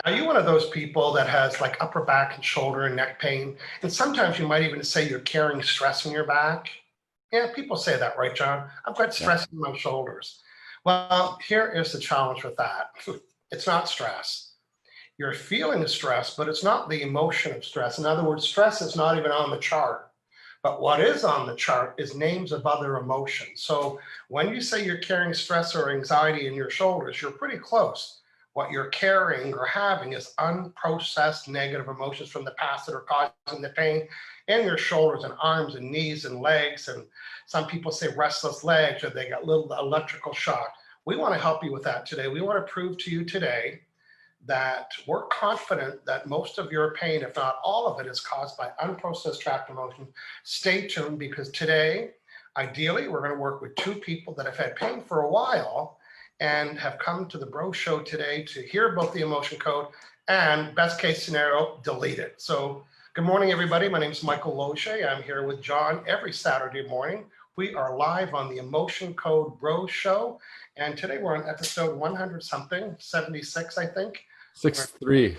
Are you one of those people that has like upper back and shoulder and neck pain? And sometimes you might even say you're carrying stress in your back. Yeah, people say that, right, John? I've got Yeah. stress in my shoulders. Well, here is the challenge with that. It's not stress. You're feeling the stress, but it's not the emotion of stress. In other words, stress is not even on the chart. But what is on the chart is names of other emotions. So when you say you're carrying stress or anxiety in your shoulders, you're pretty close. What you're carrying or having is unprocessed negative emotions from the past that are causing the pain in your shoulders and arms and knees and legs. And some people say restless legs or they got little electrical shock. We want to help you with that today. We want to prove to you today that we're confident that most of your pain, if not all of it, is caused by unprocessed trapped emotion. Stay tuned, because today, ideally, we're going to work with two people that have had pain for a while and have come to the Bro Show today to hear about the emotion code and, best case scenario, delete it. So good morning, everybody. My name is Michael Loche. I'm here with John every Saturday morning. We are live on the Emotion Code Bro Show. And today we're on episode 100 something, 76, I think. 6-3.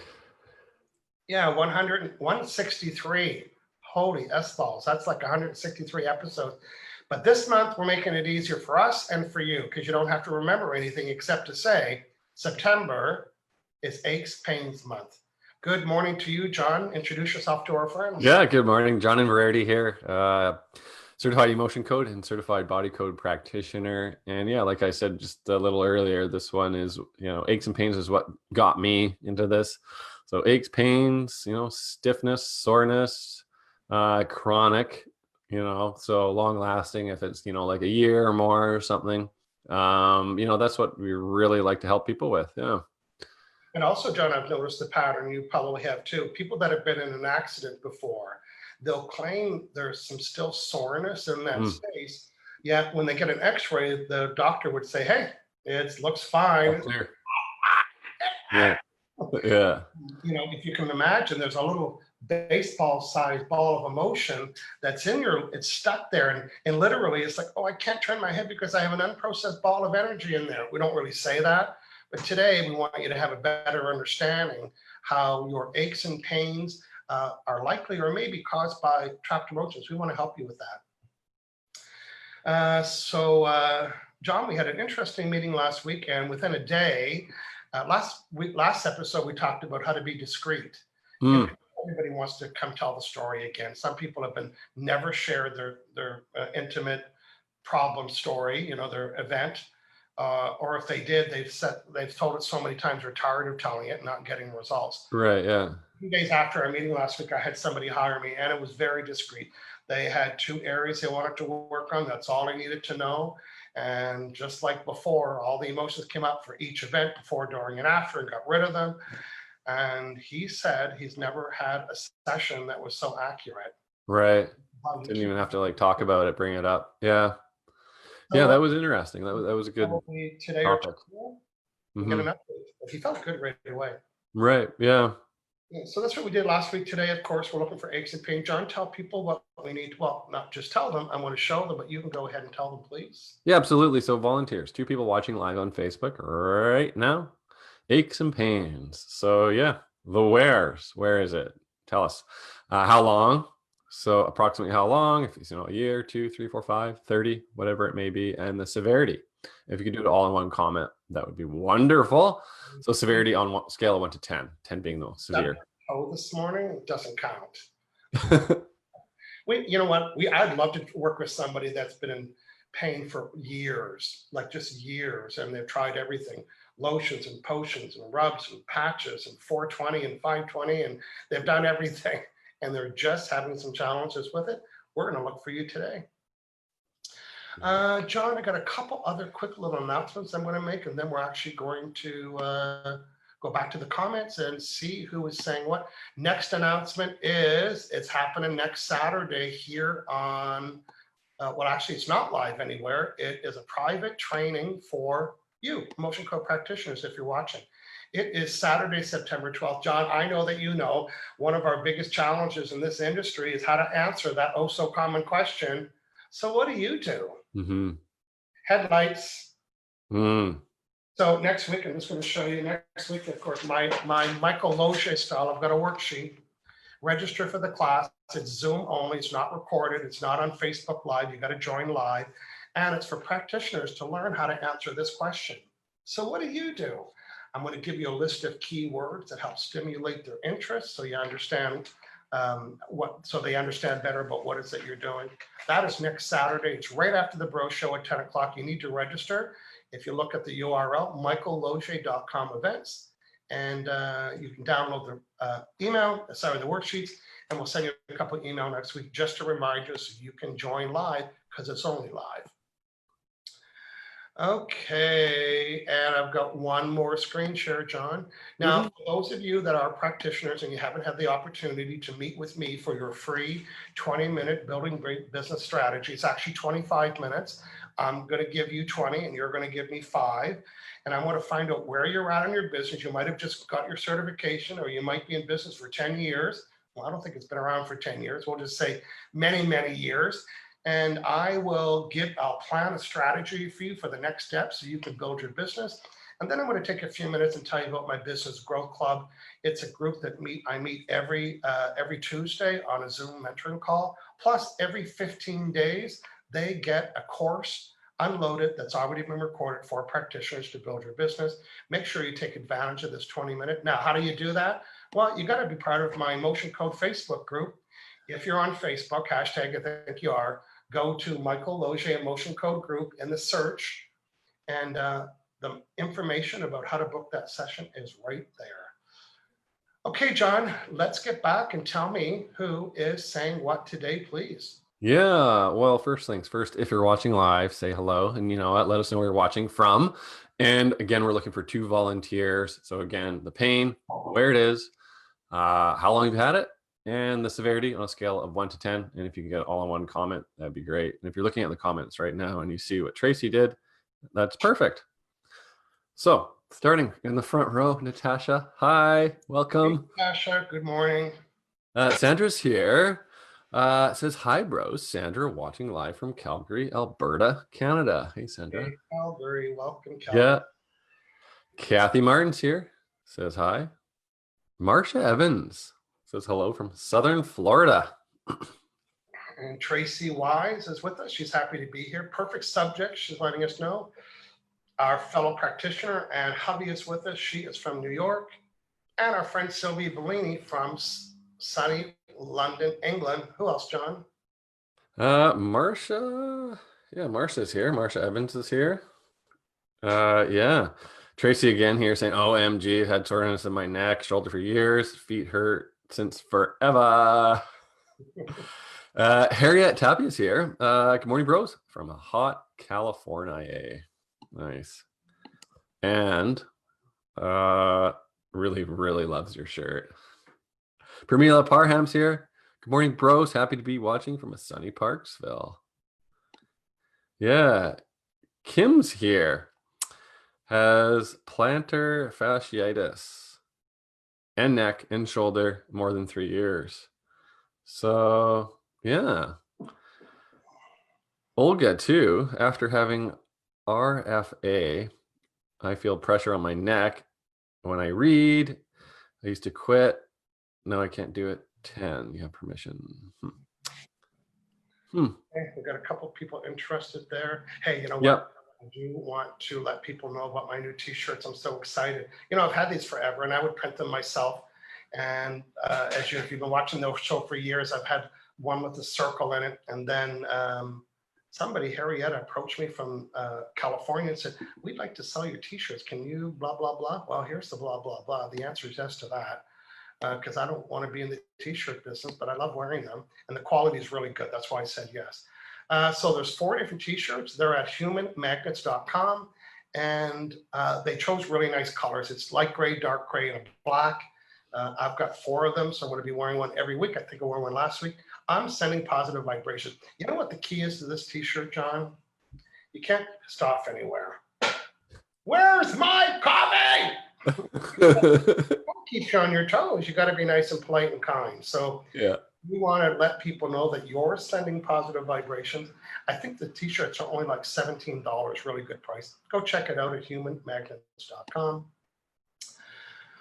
Yeah, 163. Holy S-balls. That's like 163 episodes. But this month, we're making it easier for us and for you, because you don't have to remember anything except to say September is Aches Pains Month. Good morning to you, John. Introduce yourself to our friends. Yeah, good morning. John Inverarity here. Certified emotion code and certified body code practitioner. And yeah, like I said just a little earlier, this one is, aches and pains is what got me into this. So aches, pains, stiffness, soreness, chronic, so long lasting, if it's, like a year or more or something. That's what we really like to help people with. Yeah. And also, John, I've noticed the pattern, you probably have too. People that have been in an accident before, they'll claim there's some still soreness in that space. Yet when they get an x-ray, the doctor would say, hey, it looks fine. Clear. Yeah. Yeah. If you can imagine, there's a little baseball-sized ball of emotion that's it's stuck there. And literally it's like, oh, I can't turn my head because I have an unprocessed ball of energy in there. We don't really say that. But today we want you to have a better understanding how your aches and pains are likely or maybe caused by trapped emotions. We want to help you with that. John, we had an interesting meeting last week, and within a day, last episode, we talked about how to be discreet. Everybody wants to come tell the story again. Some people have never shared their intimate problem story, their event. Or if they did, they've told it so many times they're tired of telling it and not getting results. Right, yeah. A few days after our meeting last week, I had somebody hire me, and it was very discreet. They had 2 areas they wanted to work on. That's all I needed to know. And just like before, all the emotions came up for each event, before, during, and after, and got rid of them. And he said he's never had a session that was so accurate. Right. Didn't even have to talk about it, bring it up. Yeah. Yeah, that was interesting. That was a good today topic. Get an update. But he felt good right away. Right. Yeah. So that's what we did last week. Today, of course, we're looking for aches and pain. John, tell people what we need. Well, not just tell them. I'm going to show them, but you can go ahead and tell them, please. Yeah, absolutely. So volunteers, 2 people watching live on Facebook right now. Aches and pains. So yeah, the wheres. Where is it? Tell us. How long? So approximately how long? If it's a year, 2, 3, 4, 5, 30, whatever it may be, and the severity. If you could do it all in one comment, that would be wonderful. So severity on a scale of 1 to 10, 10 being the severe. This morning doesn't count. You know what? I'd love to work with somebody that's been in pain for years, like just years, and they've tried everything. Lotions and potions and rubs and patches and 420 and 520, and they've done everything, and they're just having some challenges with it. We're going to look for you today. John, I got a couple other quick little announcements I'm going to make, and then we're actually going to go back to the comments and see who is saying what. Next announcement is it's happening next Saturday here on, well, actually, it's not live anywhere. It is a private training for you, emotion code practitioners, if you're watching. It is Saturday, September 12th. John, I know that one of our biggest challenges in this industry is how to answer that oh so common question. So what do you do? Headlights. So next week, I'm just going to show you next week, of course, my Michael Loge style. I've got a worksheet. Register for the class. It's Zoom only. It's not recorded. It's not on Facebook Live. You got to join live. And it's for practitioners to learn how to answer this question. So what do? I'm going to give you a list of keywords that help stimulate their interest so you understand so they understand better about what it is that you're doing. That is next Saturday. It's right after the bro show at 10 o'clock. You need to register. If you look at the URL, michaelloge.com events, and you can download the the worksheets, and we'll send you a couple of emails next week just to remind you so you can join live because it's only live. Okay, and I've got one more screen share, John. Now, for those of you that are practitioners and you haven't had the opportunity to meet with me for your free 20-minute building great business strategy, it's actually 25 minutes. I'm going to give you 20 and you're going to give me 5. And I want to find out where you're at in your business. You might have just got your certification, or you might be in business for 10 years. Well, I don't think it's been around for 10 years. We'll just say many, many years. And I'll plan a strategy for you for the next step so you can build your business. And then I'm going to take a few minutes and tell you about my Business Growth Club. It's a group that I meet every Tuesday on a Zoom mentoring call. Plus, every 15 days, they get a course unloaded that's already been recorded for practitioners to build your business. Make sure you take advantage of this 20-minute. Now, how do you do that? Well, you got to be part of my Emotion Code Facebook group. If you're on Facebook, hashtag I think you are, go to Michael Loge Emotion Code group in the search, and the information about how to book that session is right there. Okay, John, let's get back and tell me who is saying what today, please. Yeah, well, first things first, if you're watching live, say hello, and you know what, let us know where you're watching from. And again, we're looking for 2 volunteers. So again, the pain, where it is, how long you've had it, and the severity on a scale of 1 to 10. And if you can get all in one comment, that'd be great. And if you're looking at the comments right now and you see what Tracy did, that's perfect. So starting in the front row, Natasha, hi, welcome. Hey, Natasha, good morning. Sandra's here. It says, hi, bros. Sandra watching live from Calgary, Alberta, Canada. Hey, Sandra. Hey, Calgary. Welcome, Calgary. Yeah. Kathy Martin's here. Says hi. Marcia Evans says hello from Southern Florida. And Tracy Wise is with us. She's happy to be here. Perfect subject. She's letting us know. Our fellow practitioner and hubby is with us. She is from New York. And our friend Sylvia Bellini from sunny London, England. Who else, John? Marcia. Yeah, Marcia's here. Marcia Evans is here. Yeah. Tracy again here saying, OMG, I've had soreness in my neck, shoulder for years, feet hurt since forever. Harriet Tapia's here. Good morning, bros, from a hot California. Nice. And really, really loves your shirt. Pramila Parham's here. Good morning, bros. Happy to be watching from a sunny Parksville. Yeah. Kim's here. Has plantar fasciitis and neck and shoulder more than 3 years. So, yeah. Olga, too, after having RFA, I feel pressure on my neck when I read. I used to quit. No, I can't do it. 10. You have permission. Okay, we've got a couple of people interested there. Hey, you know what? Yep. I do want to let people know about my new t-shirts. I'm so excited. You know, I've had these forever and I would print them myself. And if you've been watching the show for years, I've had one with a circle in it. And then somebody, Harrietta, approached me from California and said, we'd like to sell your t-shirts. Can you blah, blah, blah? Well, here's the blah, blah, blah. The answer is yes to that. Because I don't want to be in the t-shirt business, but I love wearing them. And the quality is really good. That's why I said yes. So there's 4 different t-shirts. They're at humanmagnets.com. And they chose really nice colors. It's light gray, dark gray, and a black. I've got 4 of them, so I'm going to be wearing one every week. I think I wore one last week. I'm sending positive vibrations. You know what the key is to this t-shirt, John? You can't piss off anywhere. Where's my coffee? Keep you on your toes. You got to be nice and polite and kind. So yeah, you want to let people know that you're sending positive vibrations. I think the t-shirts are only like $17, really good price. Go check it out at humanmagnets.com.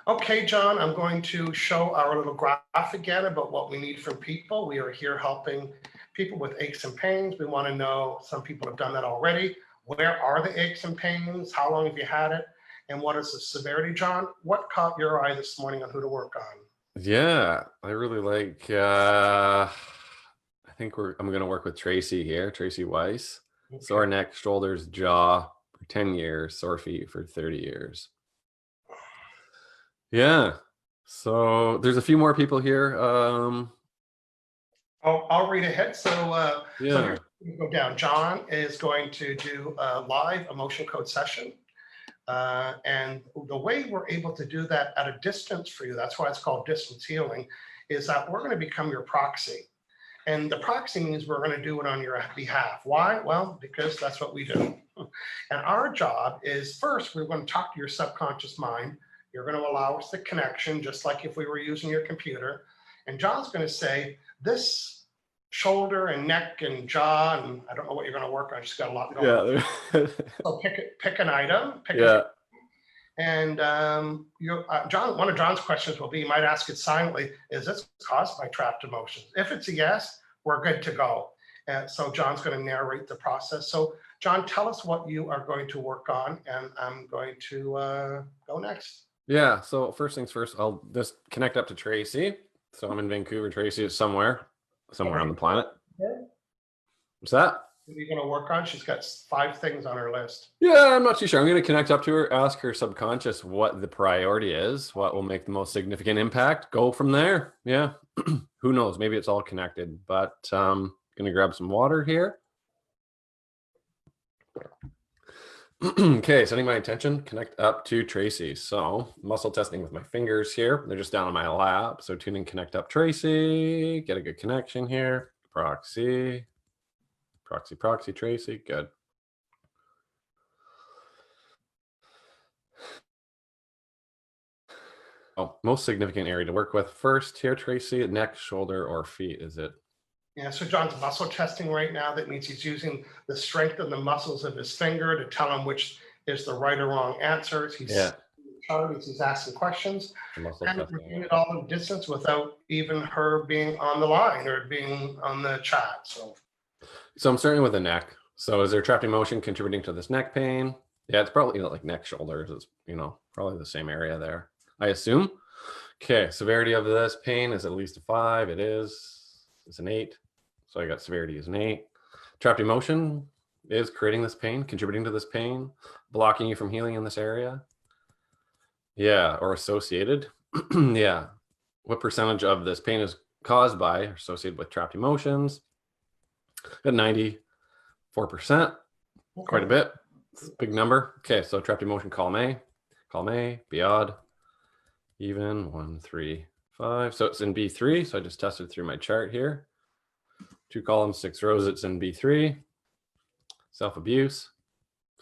Okay, John, I'm going to show our little graph again about what we need from people. We are here helping people with aches and pains. We want to know, some people have done that already. Where are the aches and pains? How long have you had it? And what is the severity, John? What caught your eye this morning on who to work on? Yeah, I really like, I think I'm going to work with Tracy here, Tracy Weiss. Okay. Sore neck, shoulders, jaw for 10 years, sore feet for 30 years. Yeah. So there's a few more people here. I'll read ahead. So Yeah. here's go down. John is going to do a live emotion code session. And the way we're able to do that at a distance for you, that's why it's called distance healing, is that we're going to become your proxy. And the proxy means we're going to do it on your behalf. Why? Well, because that's what we do. And our job is, first, we're going to talk to your subconscious mind. You're going to allow us the connection, just like if we were using your computer. And John's going to say, this shoulder and neck and jaw, and I don't know what you're going to work on. I just got a lot going on. Yeah. So pick an item. And John, one of John's questions will be, you might ask it silently, is this caused by trapped emotions? If it's a yes, we're good to go. And so John's going to narrate the process. So John, tell us what you are going to work on, and I'm going to go next. Yeah, so first things first, I'll just connect up to Tracy. So I'm in Vancouver, Tracy is somewhere on the planet. What's that? What are you going to work on? She's got 5 things on her list. Yeah, I'm not too sure. I'm going to connect up to her, ask her subconscious what the priority is, what will make the most significant impact, go from there. Yeah, who knows? Maybe it's all connected, but I'm going to grab some water here. Okay, setting my intention, connect up to Tracy. So muscle testing with my fingers here. They're just down on my lap. So tune in, connect up Tracy, get a good connection here. Proxy, Tracy, good. Oh, most significant area to work with first here, Tracy, neck, shoulder, or feet, is it? Yeah, so John's muscle testing right now. That means he's using the strength of the muscles of his finger to tell him which is the right or wrong answers. He's asking questions. And we're doing it all in distance without even her being on the line or being on the chat. So I'm starting with the neck. So is there trapped emotion contributing to this neck pain? Yeah, it's probably like neck, shoulders is, probably the same area there, I assume. Okay, severity of this pain is at least a 5. It is. It's an 8. So I got severity is an 8. Trapped emotion is creating this pain, contributing to this pain, blocking you from healing in this area. Yeah, or associated. Yeah. What percentage of this pain is caused by or associated with trapped emotions? At 94%, quite a bit. It's a big number. Okay, so trapped emotion, column A, be odd, even, 1, 3, 5. So it's in B3. So I just tested through my chart here. 2 columns, 6 rows, it's in B3. Self-abuse.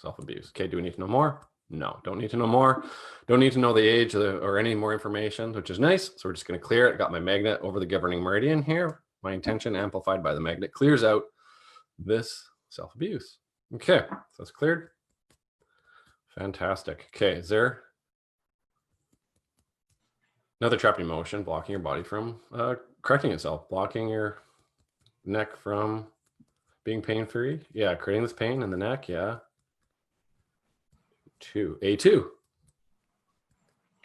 Okay, do we need to know more? No, don't need to know more. Don't need to know the age or any more information, which is nice. So we're just going to clear it. Got my magnet over the governing meridian here. My intention amplified by the magnet clears out this self-abuse. Okay, so that's cleared. Fantastic. Okay, is there another trapped emotion blocking your body from correcting itself, blocking your neck from being pain-free? Yeah, creating this pain in the neck. Yeah. A2.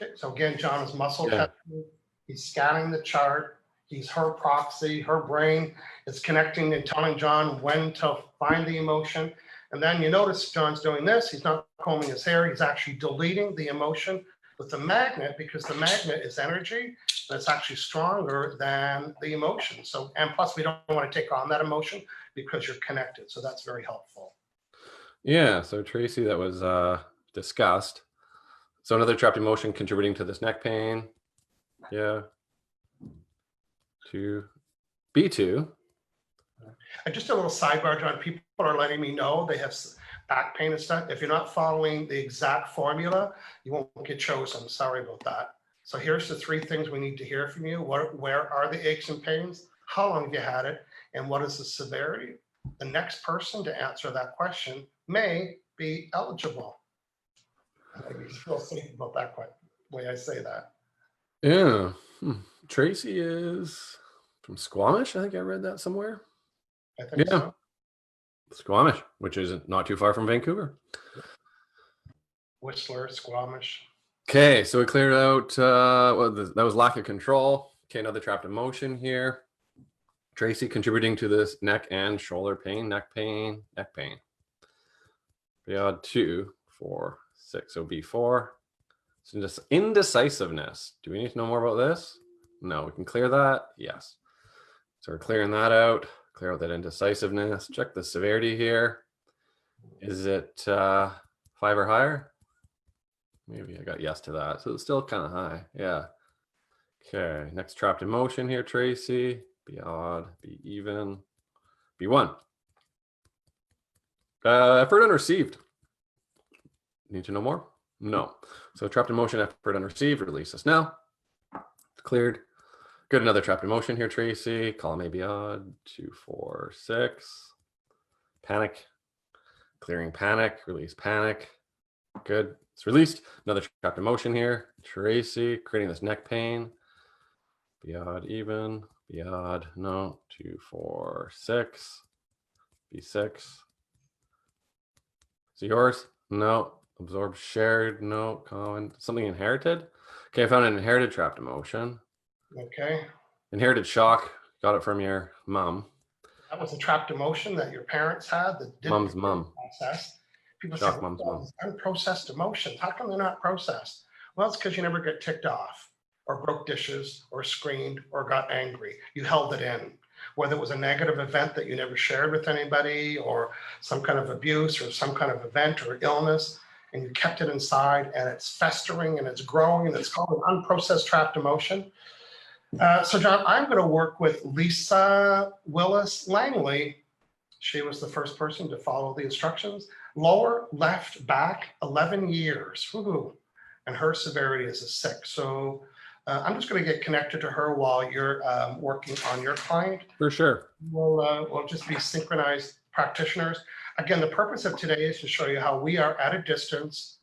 Okay, so again, John is muscle testing. He's scanning the chart. He's her proxy. Her brain is connecting and telling John when to find the emotion. And then you notice John's doing this. He's not combing his hair. He's actually deleting the emotion with the magnet, because the magnet is energy and it's actually stronger than the emotion. So, and plus we don't want to take on that emotion because you're connected. So that's very helpful. Yeah, so Tracy, that was discussed. So another trapped emotion contributing to this neck pain. Yeah. B2. And just a little sidebar, John, people are letting me know they have back pain and stuff. If you're not following the exact formula, you won't get chosen. Sorry about that. So here's the 3 things we need to hear from you. Where are the aches and pains? how long have you had it, and what is the severity? The next person to answer that question may be eligible. I feel safe about that way I say that. Yeah. Tracy is from Squamish. I think I read that somewhere. I think so. Squamish, which is not too far from Vancouver. Whistler, Squamish. Okay, so we cleared out, that was lack of control. Okay, another trapped emotion here. Tracy contributing to this neck and shoulder pain, neck pain, neck pain. Beyond 2, 4, 6. So B4. So just indecisiveness. Do we need to know more about this? No, we can clear that. Yes. So we're clearing that out. Clear out that indecisiveness. Check the severity here. Is it 5 or higher? Maybe I got yes to that. So it's still kind of high. Yeah. Okay. Next trapped emotion here, Tracy. Be odd, be even, be 1. Effort unreceived. Need to know more? No. So trapped emotion, effort unreceived. Release this now. Cleared. Good. Another trapped emotion here, Tracy. Column A, be odd. 2, 4, 6. Panic. Clearing panic. Release panic. Good. It's released. Another trapped emotion here, Tracy. Creating this neck pain. Be odd, even. Be odd. No. 2, 4, 6. B6. Is it yours? No. Absorbed, shared. No. Common. Something inherited. Okay, I found an inherited trapped emotion. Okay. Inherited shock. Got it from your mom. That was a trapped emotion that your parents had that didn't Mom's mom. process. People Shock say, mom's well, mom. unprocessed emotions. How come they're not processed? Well, it's because you never get ticked off or broke dishes or screamed or got angry. You held it in. Whether it was a negative event that you never shared with anybody or some kind of abuse or some kind of event or illness, and you kept it inside and it's festering and it's growing and it's called an unprocessed trapped emotion. So John, I'm going to work with Lisa Willis Langley. She was the first person to follow the instructions. Lower left back, 11 years. Woo-hoo. And her severity is a 6. So I'm just going to get connected to her while you're working on your client. For sure. We'll just be synchronized practitioners. Again, the purpose of today is to show you how we are at a distance,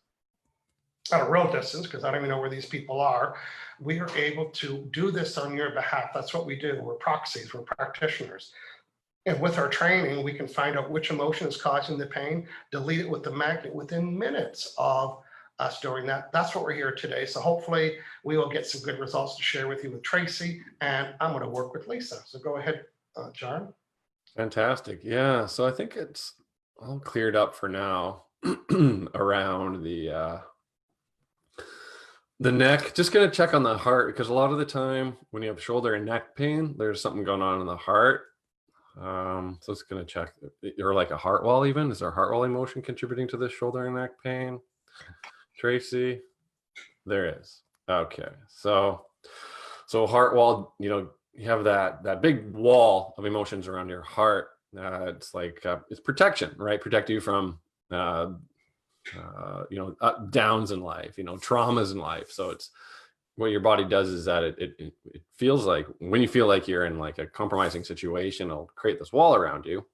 at a real distance, because I don't even know where these people are. We are able to do this on your behalf. That's what we do. We're proxies, we're practitioners. And with our training, we can find out which emotion is causing the pain, delete it with the magnet within minutes of us doing that. That's what we're here today. So hopefully we will get some good results to share with you with Tracy, and I'm going to work with Lisa. So go ahead, John. Fantastic. Yeah. So I think it's all cleared up for now around the neck. Just going to check on the heart, because a lot of the time when you have shoulder and neck pain, there's something going on in the heart. So it's going to check, or like a heart wall even. Is there heart wall emotion contributing to this shoulder and neck pain? Tracy, there is. Okay. So heart wall, you have that big wall of emotions around your heart. It's like, it's protection, right? Protect you from, downs in life, traumas in life. So it's, what your body does is that it feels like, when you feel like you're in like a compromising situation, it'll create this wall around you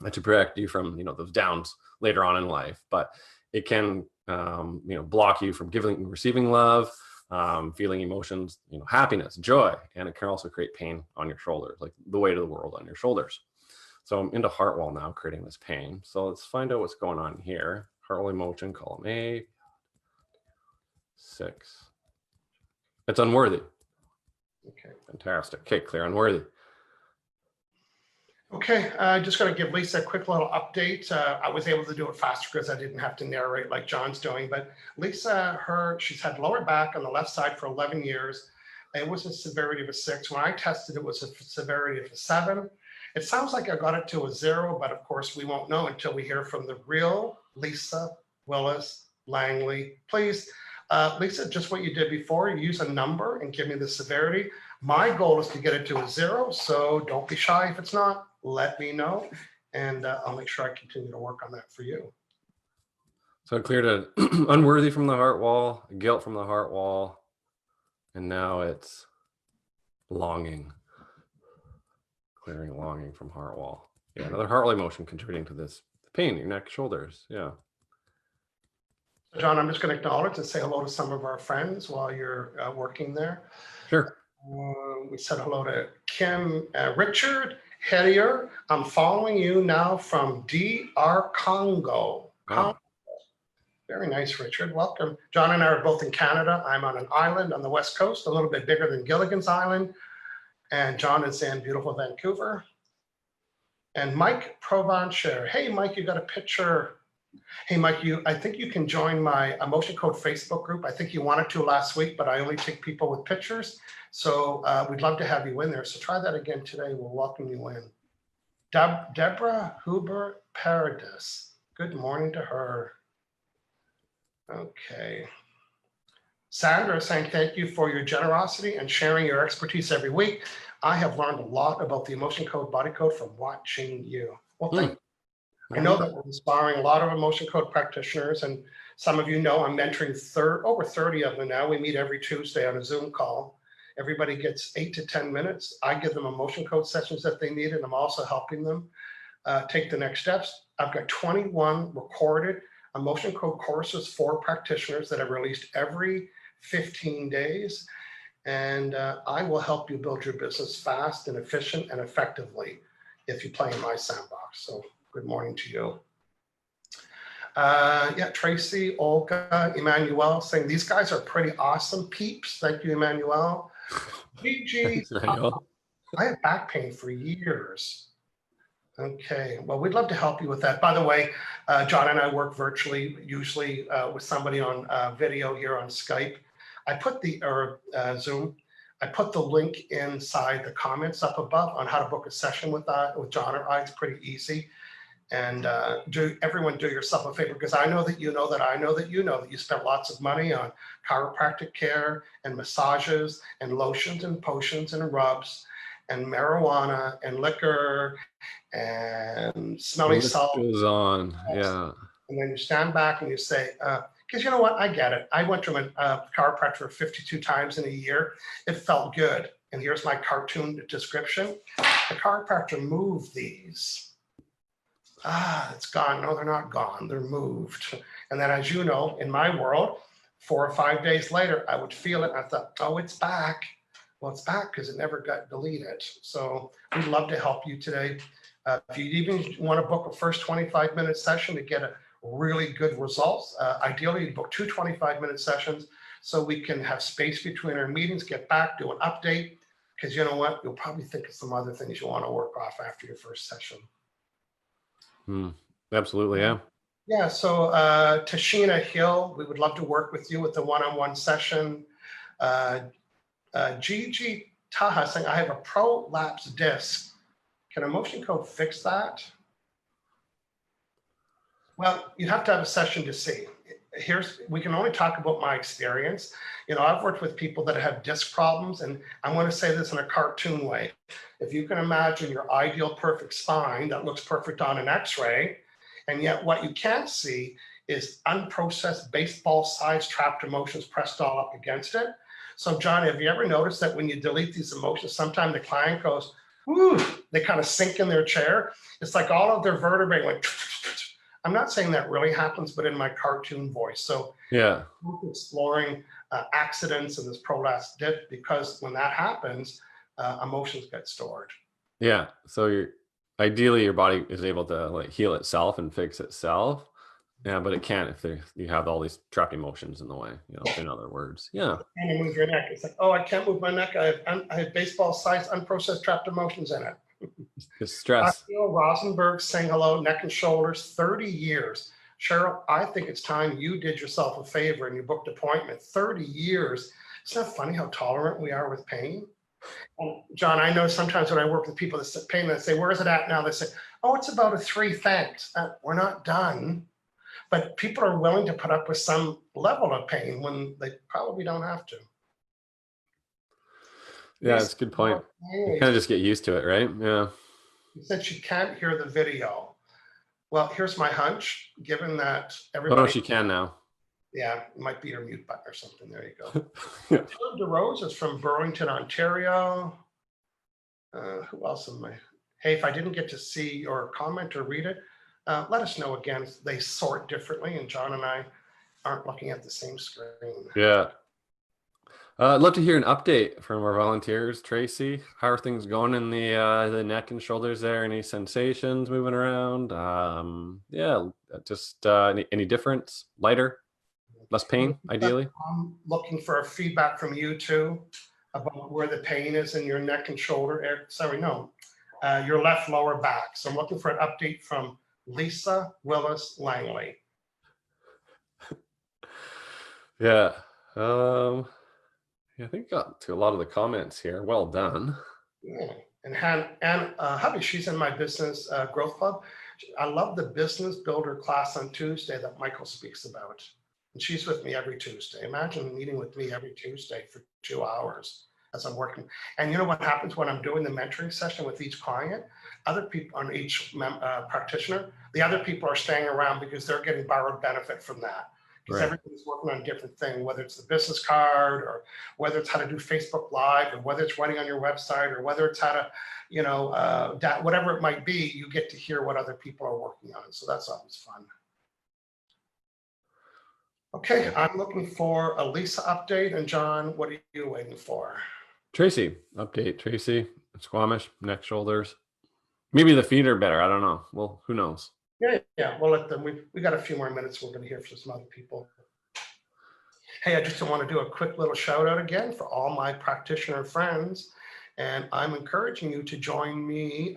to protect you from, those downs later on in life. But it can, block you from giving and receiving love, feeling emotions, happiness, joy, and it can also create pain on your shoulders, like the weight of the world on your shoulders. So I'm into heart wall now, creating this pain. So let's find out what's going on here. Heart wall emotion, column A, 6. It's unworthy. Okay. Fantastic. Okay, clear unworthy. Okay, just going to give Lisa a quick little update. I was able to do it faster because I didn't have to narrate like John's doing. But Lisa, she's had lower back on the left side for 11 years. It was a severity of a 6. When I tested, it was a severity of a 7. It sounds like I got it to a 0, but of course we won't know until we hear from the real Lisa Willis Langley. Please, Lisa, just what you did before, use a number and give me the severity. My goal is to get it to a 0, so don't be shy if it's not. Let me know, and I'll make sure I continue to work on that for you. So I cleared it unworthy from the heart wall, guilt from the heart wall, and now it's longing. Clearing longing from heart wall. Yeah, another heart wall motion contributing to this pain in your neck, shoulders. Yeah. John, I'm just going to acknowledge and say hello to some of our friends while you're working there. Sure. We said hello to Kim, Richard Hedier. I'm following you now from DR Congo. Oh. Very nice, Richard. Welcome. John and I are both in Canada. I'm on an island on the West Coast, a little bit bigger than Gilligan's Island. And John is in beautiful Vancouver. And Mike Provancher. Hey, Mike, you got a picture. Hey, Mike, I think you can join my Emotion Code Facebook group. I think you wanted to last week, but I only take people with pictures. So we'd love to have you in there. So try that again today. We'll welcome you in. Deborah Huber Paradis. Good morning to her. Okay. Sandra saying thank you for your generosity and sharing your expertise every week. I have learned a lot about the Emotion Code Body Code from watching you. Well, thank you. I know that we're inspiring a lot of Emotion Code practitioners, and some of you know I'm mentoring over 30 of them now. We meet every Tuesday on a Zoom call. Everybody gets 8 to 10 minutes. I give them Emotion Code sessions that they need, and I'm also helping them take the next steps. I've got 21 recorded Emotion Code courses for practitioners that I've released every 15 days. And I will help you build your business fast and efficient and effectively if you play in my sandbox. So good morning to you. Yeah, Tracy, Olga, Emmanuel saying these guys are pretty awesome peeps. Thank you, Emmanuel. GG, I had back pain for years. Okay, well, we'd love to help you with that. By the way, John and I work virtually, usually with somebody on video here on Skype. I put Zoom. I put the link inside the comments up above on how to book a session with John or I. It's pretty easy. And everyone do yourself a favor, because I know that you know that I know that you know that you spent lots of money on chiropractic care and massages and lotions and potions and rubs and marijuana and liquor and smelling salt. Goes on, yeah. And then you stand back and you say, because you know what, I get it. I went to a chiropractor 52 times in a year. It felt good. And here's my cartoon description. The chiropractor moved these. It's gone. No, they're not gone. They're moved. And then, as you know, in my world, 4 or 5 days later, I would feel it. I thought, oh, it's back. Well, it's back because it never got deleted. So we'd love to help you today. If you even want to book a first 25-minute session to get a really good results, ideally you book 2 25-minute sessions so we can have space between our meetings, get back, do an update, because you know what? You'll probably think of some other things you want to work off after your first session. Absolutely, yeah. Yeah, so Tashina Hill, we would love to work with you with the one-on-one session. Gigi Taha saying, I have a prolapse disc. Can Emotion Code fix that? Well, you have to have a session to see. We can only talk about my experience. You know, I've worked with people that have disc problems, and I'm going to say this in a cartoon way. If you can imagine your ideal perfect spine that looks perfect on an x-ray, and yet what you can't see is unprocessed baseball-sized trapped emotions pressed all up against it. So John, have you ever noticed that when you delete these emotions, sometimes the client goes, whoo, they kind of sink in their chair. It's like all of their vertebrae went, I'm not saying that really happens, but in my cartoon voice. So yeah, exploring accidents in this prolapse disc, because when that happens, emotions get stored. Yeah, so ideally your body is able to like heal itself and fix itself. Yeah, but it can't if you have all these trapped emotions in the way, you know, in other words. Yeah. And you move your neck. It's like, oh, I can't move my neck. I have baseball-sized unprocessed trapped emotions in it. It's stress. Cheryl Rosenberg saying hello, neck and shoulders, 30 years. Cheryl, I think it's time you did yourself a favor and you booked an appointment. 30 years. Isn't that funny how tolerant we are with pain? And John, I know sometimes when I work with people that say pain, they say, where is it at now? They say, oh, it's about a 3, thanks. We're not done. But people are willing to put up with some level of pain when they probably don't have to. Yeah, that's a good point. You kind of just get used to it, right? Yeah. You said she can't hear the video. Well, here's my hunch, given that everybody— Oh, she can now. Yeah, it might be her mute button or something. There you go. Yeah. Dylan DeRose is from Burlington, Ontario. Who else am I Hey, if I didn't get to see your comment or read it, let us know again. They sort differently, and John and I aren't looking at the same screen. Yeah. I'd love to hear an update from our volunteers. Tracy, how are things going in the neck and shoulders there? Any sensations moving around? Yeah, just any difference? Lighter, less pain, ideally? I'm looking for feedback from you too about where the pain is in your neck and shoulder. Sorry, no, your left lower back. So I'm looking for an update from Lisa Willis Langley. Yeah. Yeah, I think got to a lot of the comments here. Well done. Yeah. And hubby, she's in my business growth club. I love the business builder class on Tuesday that Michael speaks about. And she's with me every Tuesday. Imagine meeting with me every Tuesday for 2 hours as I'm working. And you know what happens when I'm doing the mentoring session with each client? Other people on each practitioner, the other people are staying around because they're getting borrowed benefit from that. Because everybody's working on a different thing, whether it's the business card or whether it's how to do Facebook Live or whether it's writing on your website or whether it's how to, you know, whatever it might be, you get to hear what other people are working on. So that's always fun. Okay, I'm looking for a Lisa update. And John, what are you waiting for? Tracy, update. Tracy, Squamish, neck, shoulders. Maybe the feet are better. I don't know. Well, who knows? Yeah. We'll let them. We got a few more minutes. We're going to hear from some other people. Hey, I just want to do a quick little shout out again for all my practitioner friends. And I'm encouraging you to join me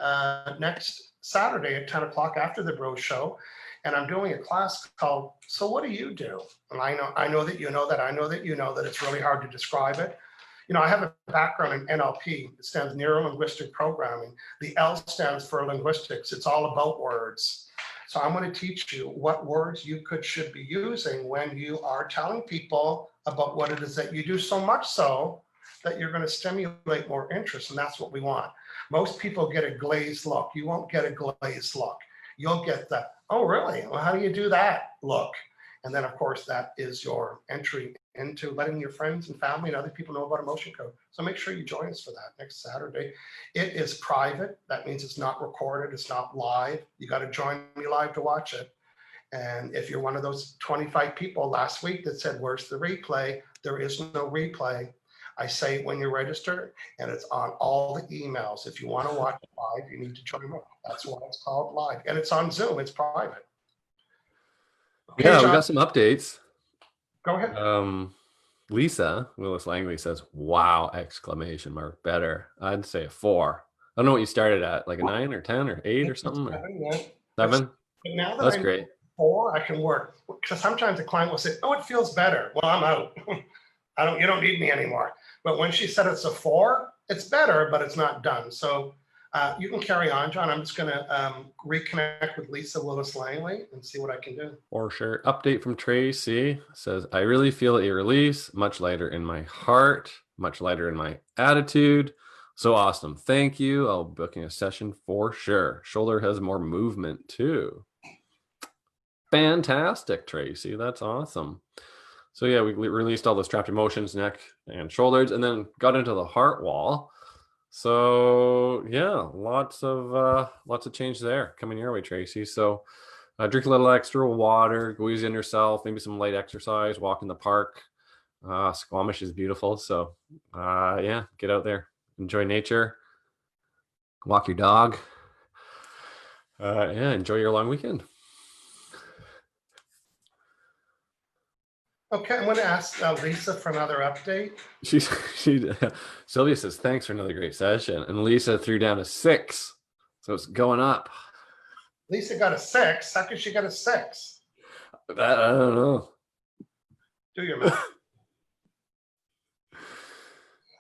next Saturday at 10 o'clock after the Bro Show. And I'm doing a class called, So What Do You Do? And I know that you know that, I know that you know that it's really hard to describe it. You know, I have a background in NLP. It stands Neuro-Linguistic Programming. The L stands for linguistics. It's all about words. So I'm going to teach you what words you should be using when you are telling people about what it is that you do, so much so that you're going to stimulate more interest. And that's what we want. Most people get a glazed look. You won't get a glazed look. You'll get the, oh, really? Well, how do you do that look? And then, of course, that is your entry into letting your friends and family and other people know about Emotion Code. So make sure you join us for that next Saturday. It is private. That means it's not recorded. It's not live. You got to join me live to watch it. And if you're one of those 25 people last week that said, where's the replay? There is no replay. I say it when you register, and it's on all the emails. If you want to watch it live, you need to join me. That's why it's called live. And it's on Zoom. It's private. Okay, Yeah, John, we got some updates. go ahead. Lisa Willis Langley says, wow, exclamation mark, better. I'd say a 4. I don't know what you started at, like a 9 or 10 or 8 or something? Or 7? But now that That's I know great. 4, I can work. Because sometimes the client will say, oh, it feels better. Well, I'm out. You don't need me anymore. But when she said it's a 4, it's better, but it's not done. So you can carry on, John. I'm just going to reconnect with Lisa Willis Langley and see what I can do. For sure. Update from Tracy says, I really feel a release, much lighter in my heart, much lighter in my attitude. So awesome. Thank you. I'll be booking a session for sure. Shoulder has more movement too. Fantastic, Tracy. That's awesome. So yeah, we released all those trapped emotions, neck and shoulders, and then got into the heart wall. So yeah, lots of change there coming your way, Tracy. So drink a little extra water, go easy on yourself, maybe some light exercise, walk in the park. Squamish is beautiful. So yeah, get out there, enjoy nature, walk your dog. Yeah, enjoy your long weekend. Okay, I'm going to ask Lisa for another update. Sylvia says, thanks for another great session. And Lisa threw down a 6. So it's going up. Lisa got a 6. How could she get a 6? I don't know. Do your math.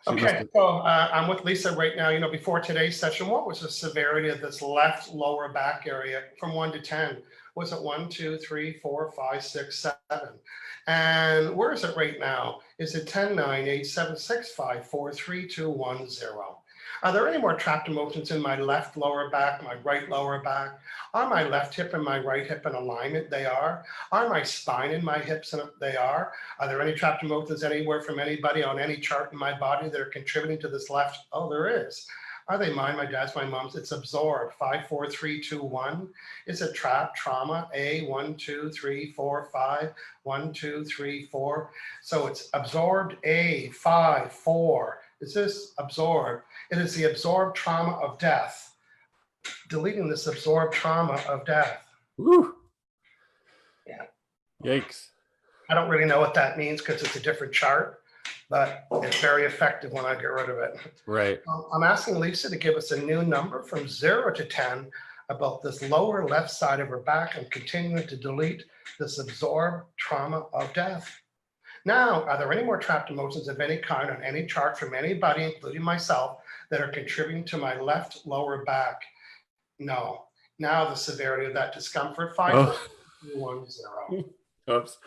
Okay, so I'm with Lisa right now. You know, before today's session, what was the severity of this left lower back area from 1 to 10? Was it 1, 2, 3, 4, 5, 6, 7? And where is it right now? Is it 10, 9, 8, 7, 6, 5, 4, 3, 2, 1, 0? Are there any more trapped emotions in my left lower back, my right lower back? Are my left hip and my right hip in alignment? They are. Are my spine and my hips? And they are. Are there any trapped emotions anywhere from anybody on any chart in my body that are contributing to this left? Oh, there is. Are they mine? My dad's, my mom's. It's absorbed. 5, 4, 3, 2, 1. Is it trap, trauma? A, 1, 2, 3, 4, 5. 1, 2, 3, 4. So it's absorbed A, 5, 4. Is this absorbed? It is the absorbed trauma of death. Deleting this absorbed trauma of death. Woo. Yeah. Yikes. I don't really know what that means because it's a different chart, but it's very effective when I get rid of it. Right. I'm asking Lisa to give us a new number from 0 to 10 about this lower left side of her back and continuing to delete this absorbed trauma of death. Now, are there any more trapped emotions of any kind on any chart from anybody, including myself, that are contributing to my left lower back? No. Now the severity of that discomfort, 5, 4, 3, 1, 0. Oops.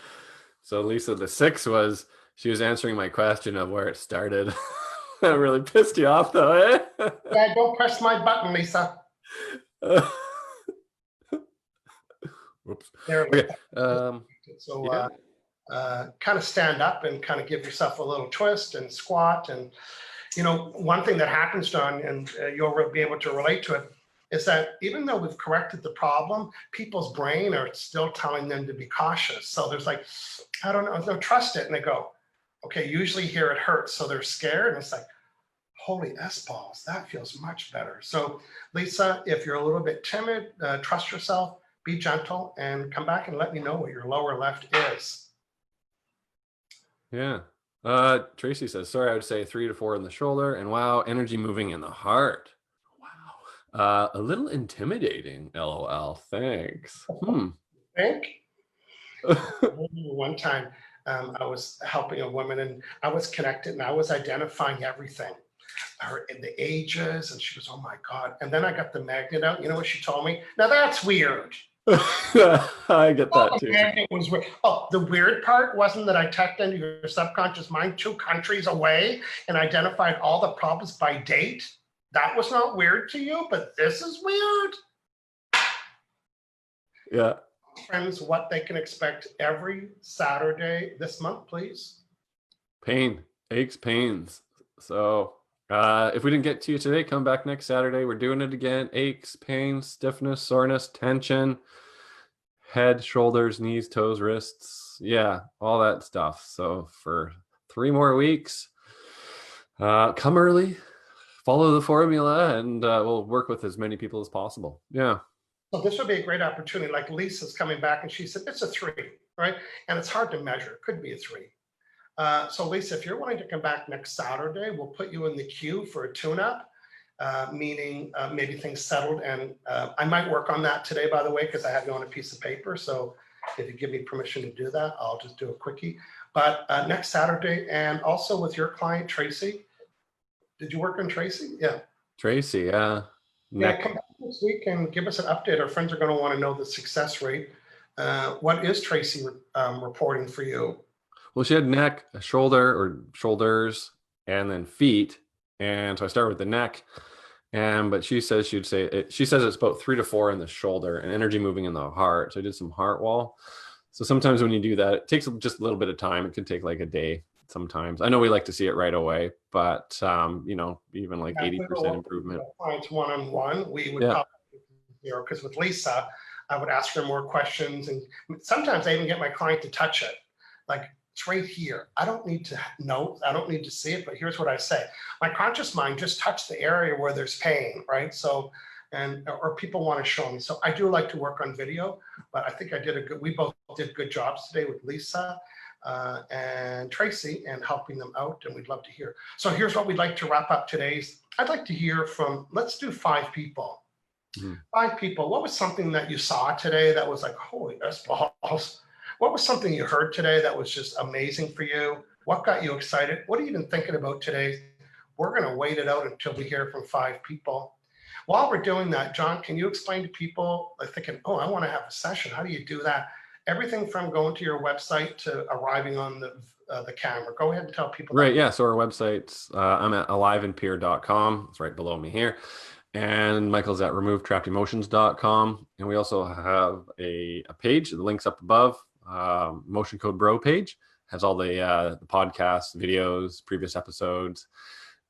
So Lisa, the 6 was, she was answering my question of where it started. That really pissed you off though, eh? Yeah, don't press my button, Lisa. Whoops. There. Okay. So Yeah. kind of stand up and kind of give yourself a little twist and squat. And, you know, one thing that happens, John, and you'll be able to relate to it, is that even though we've corrected the problem, people's brain are still telling them to be cautious. So there's like, I don't know, no, trust it. And they go, okay, usually here it hurts. So they're scared. And it's like, holy S-balls, that feels much better. So Lisa, if you're a little bit timid, trust yourself, be gentle, and come back and let me know what your lower left is. Yeah. Tracy says, sorry, I would say 3 to 4 in the shoulder, and wow, energy moving in the heart. Wow. A little intimidating, LOL. Thanks. Think? One time I was helping a woman and I was connected and I was identifying everything. Her in the ages, and she goes, oh my God. And then I got the magnet out. You know what she told me? Now that's weird. I get that too. It was weird. Oh, the weird part wasn't that I tapped into your subconscious mind 2 countries away and identified all the problems by date. That was not weird to you, but this is weird. Yeah. Friends, what they can expect every Saturday this month, please. Pain, aches, pains. So if we didn't get to you today, come back next Saturday. We're doing it again. Aches, pains, stiffness, soreness, tension, head, shoulders, knees, toes, wrists. Yeah, all that stuff. So for 3 more weeks, come early, follow the formula, and we'll work with as many people as possible. Yeah. So this would be a great opportunity. Like Lisa's coming back and she said, it's a 3, right? And it's hard to measure. It could be a 3. So Lisa, if you're wanting to come back next Saturday, we'll put you in the queue for a tune-up, meaning maybe things settled. And I might work on that today, by the way, because I have you on a piece of paper. So if you give me permission to do that, I'll just do a quickie. But next Saturday, and also with your client, Tracy. Did you work on Tracy? Yeah. Tracy, yeah. Yeah, come back next week and give us an update. Our friends are going to want to know the success rate. What is Tracy reporting for you? Well, she had neck, a shoulder or shoulders, and then feet. And so I started with the neck. But she says she says it's about 3 to 4 in the shoulder and energy moving in the heart. So I did some heart wall. So sometimes when you do that, it takes just a little bit of time. It can take like a day sometimes. I know we like to see it right away, but you know, even like 80% improvement. Clients one-on-one, we would probably zero, because with Lisa, I would ask her more questions, and sometimes I even get my client to touch it. Like, it's right here. I don't need to know, I don't need to see it, but here's what I say. My conscious mind just touched the area where there's pain, right? So, or people want to show me. So I do like to work on video, but I think we both did good jobs today with Lisa and Tracy and helping them out, and we'd love to hear. So here's what we'd like to wrap up today's. I'd like to hear from, let's do 5 people. 5 people. What was something that you saw today that was like, holy S-balls? What was something you heard today that was just amazing for you? What got you excited? What are you even thinking about today? We're going to wait it out until we hear from 5 people. While we're doing that, John, can you explain to people like thinking, oh, I want to have a session. How do you do that? Everything from going to your website to arriving on the camera. Go ahead and tell people. Right. Yeah. So our websites, I'm at aliveandpeer.com. It's right below me here. And Michael's at removetrappedemotions.com. And we also have a page, the link's up above, Motion Code Bro page, has all the podcasts, videos, previous episodes.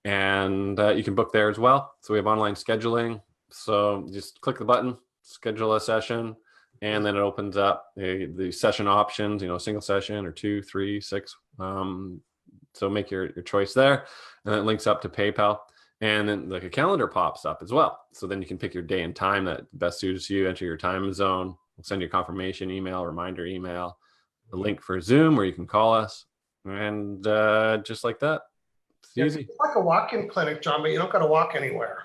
and you can book there as well. So we have online scheduling. So just click the button, schedule a session, and then it opens up the session options, single session or 2, 3, 6. So make your choice there, and then it links up to PayPal. And then like a calendar pops up as well. So then you can pick your day and time that best suits you, enter your time zone. We'll send you a confirmation email, reminder email, a link for Zoom where you can call us. And just like that. It's easy. It's like a walk-in clinic, John, but you don't got to walk anywhere.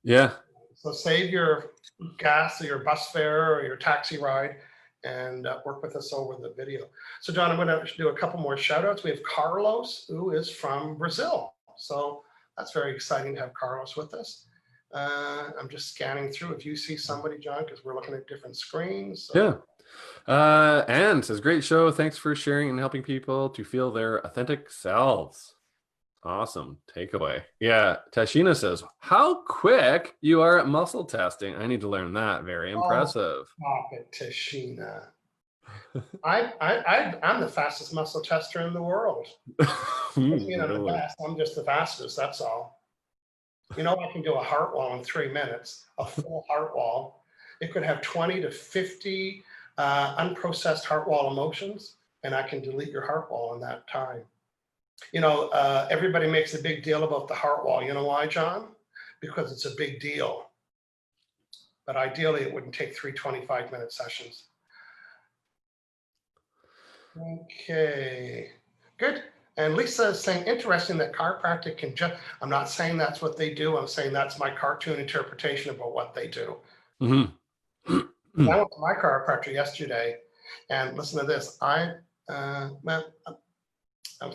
Yeah. So save your gas or your bus fare or your taxi ride and work with us over the video. So John, I'm going to do a couple more shout outs. We have Carlos, who is from Brazil. So that's very exciting to have Carlos with us. I'm just scanning through if you see somebody, John, because we're looking at different screens. So. Yeah. Anne says, great show. Thanks for sharing and helping people to feel their authentic selves. Awesome takeaway. Yeah. Tashina says, how quick you are at muscle testing. I need to learn that. Very impressive. Stop it, Tashina. I'm the fastest muscle tester in the world. Really? I'm the best. I'm just the fastest. That's all. I can do a heart wall in 3 minutes, a full heart wall. It could have 20 to 50 unprocessed heart wall emotions, and I can delete your heart wall in that time. Everybody makes a big deal about the heart wall. You know why, John? Because it's a big deal. But ideally, it wouldn't take 3 25-minute sessions. Okay, good. And Lisa is saying, interesting that chiropractic can just, I'm not saying that's what they do. I'm saying that's my cartoon interpretation about what they do. Mm-hmm. I went to my chiropractor yesterday, and listen to this. I was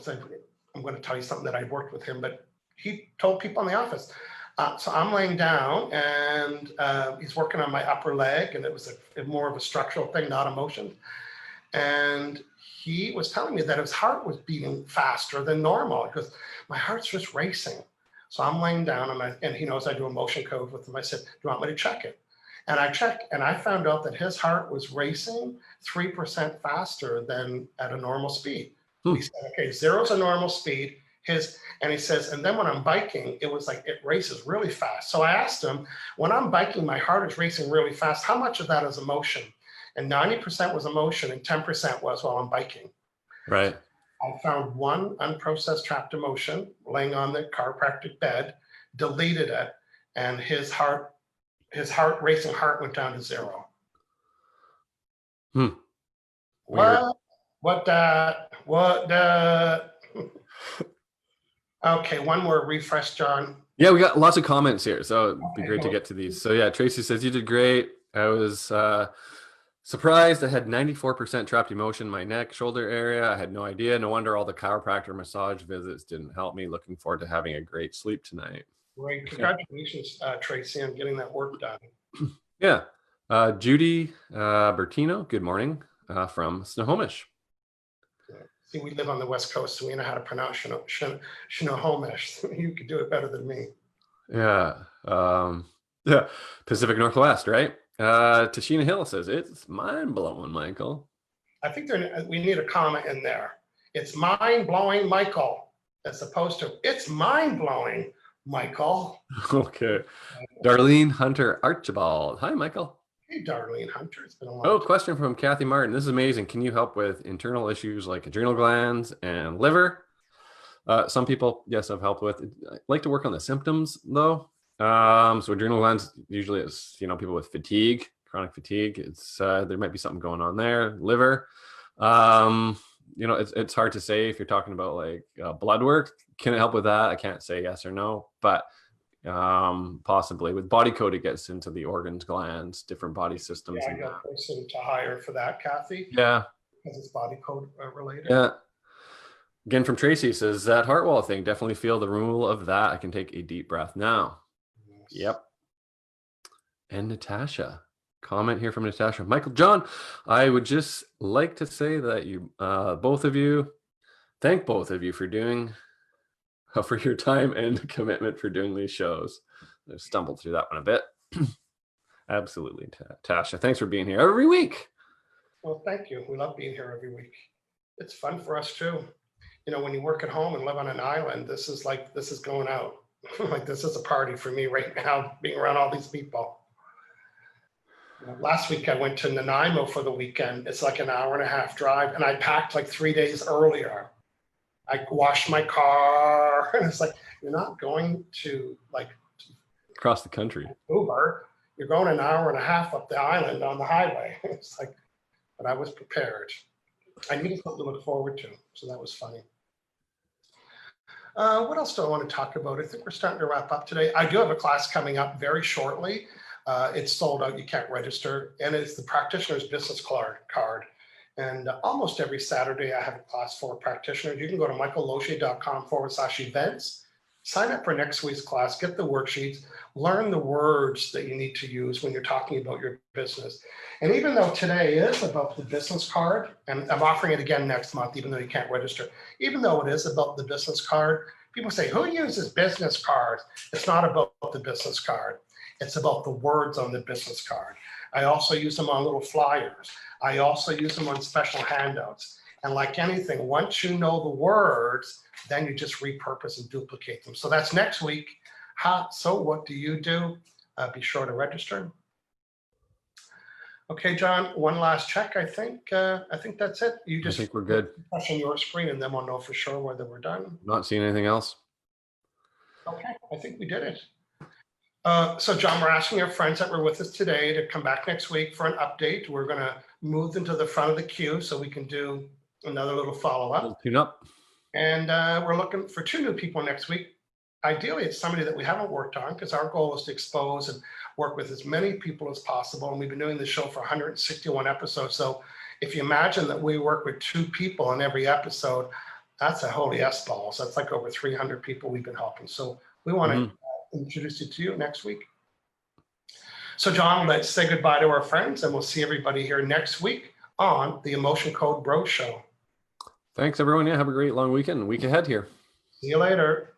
thinking, I'm going to tell you something that I worked with him, but he told people in the office. So I'm laying down, and he's working on my upper leg, and it was more of a structural thing, not emotion. And he was telling me that his heart was beating faster than normal because my heart's just racing. So I'm laying down, and he knows I do a motion code with him. I said, do you want me to check it? And I checked, and I found out that his heart was racing 3% faster than at a normal speed. He said, okay, 0's a normal speed. And he says, and then when I'm biking, it was like it races really fast. So I asked him, when I'm biking, my heart is racing really fast. How much of that is emotion? And 90% was emotion, and 10% was while I'm biking. Right. I found one unprocessed trapped emotion laying on the chiropractic bed, deleted it, and his racing heart went down to 0. What? Okay, one more refresh, John. Yeah, we got lots of comments here, so it'd be great to get to these. So yeah, Tracy says, you did great. I was surprised. I had 94% trapped emotion in my neck, shoulder area. I had no idea. No wonder all the chiropractor massage visits didn't help me. Looking forward to having a great sleep tonight. Great. Congratulations, Tracy, on getting that work done. Yeah. Judy Bertino, good morning from Snohomish. See, we live on the West Coast, so we know how to pronounce Snohomish. You could do it better than me. Yeah. Yeah. Pacific Northwest, right? Tashina Hill says, it's mind-blowing, Michael. I think we need a comment in there. It's mind-blowing, Michael, as opposed to it's mind-blowing, Michael. Okay. Darlene Hunter Archibald. Hi, Michael. Hey, Darlene Hunter. It's been a long time. Question from Kathy Martin. This is amazing. Can you help with internal issues like adrenal glands and liver? Some people, yes, I've helped with. I like to work on the symptoms, though. So adrenal glands usually is, people with fatigue, chronic fatigue. It's there might be something going on there. Liver, it's hard to say if you're talking about like blood work. Can it help with that? I can't say yes or no, but possibly with body code, it gets into the organs, glands, different body systems. Yeah, I got a person to hire for that, Kathy. Yeah, because it's body code related. Yeah. Again, from Tracy says that heart wall thing. Definitely feel the rule of that. I can take a deep breath now. Yep. And Natasha, comment here from Natasha. Michael, John, I would just like to say that you, thank both of you for for your time and commitment for doing these shows. I stumbled through that one a bit. Absolutely, Natasha. Thanks for being here every week. Well, thank you. We love being here every week. It's fun for us too. when you work at home and live on an island, this is going out. Like, this is a party for me right now, being around all these people. Last week I went to Nanaimo for the weekend. It's like an hour and a half drive, and I packed like 3 days earlier. I washed my car, and it's like, you're not going to like Across the country. Uber. You're going an hour and a half up the island on the highway. It's like, but I was prepared. I needed something to look forward to, so that was funny. What else do I want to talk about? I think we're starting to wrap up today. I do have a class coming up very shortly. It's sold out. You can't register. And it's the Practitioner's Business Card. And almost every Saturday, I have a class for practitioners. You can go to michaellogier.com/events. Sign up for next week's class. Get the worksheets. Learn the words that you need to use when you're talking about your business. And even though today is about the business card, and I'm offering it again next month, even though you can't register, even though it is about the business card, people say, who uses business cards? It's not about the business card. It's about the words on the business card. I also use them on little flyers. I also use them on special handouts. And like anything, once you know the words, then you just repurpose and duplicate them. So that's next week. So what do you do? Be sure to register. Okay, John, one last check, I think. I think that's it. You just I think we're good. touch on your screen and then we'll know for sure whether we're done. Not seeing anything else. Okay, I think we did it. So John, we're asking our friends that were with us today to come back next week for an update. We're going to move them to the front of the queue so we can do another little follow-up. Tune up. And we're looking for 2 new people next week. Ideally, it's somebody that we haven't worked on, because our goal is to expose and work with as many people as possible. And we've been doing this show for 161 episodes. So if you imagine that we work with 2 people in every episode, that's a holy S-balls. That's like over 300 people we've been helping. So we want to introduce it to you next week. So John, let's say goodbye to our friends, and we'll see everybody here next week on the Emotion Code Bro Show. Thanks, everyone. Yeah, have a great long weekend. Week ahead here. See you later.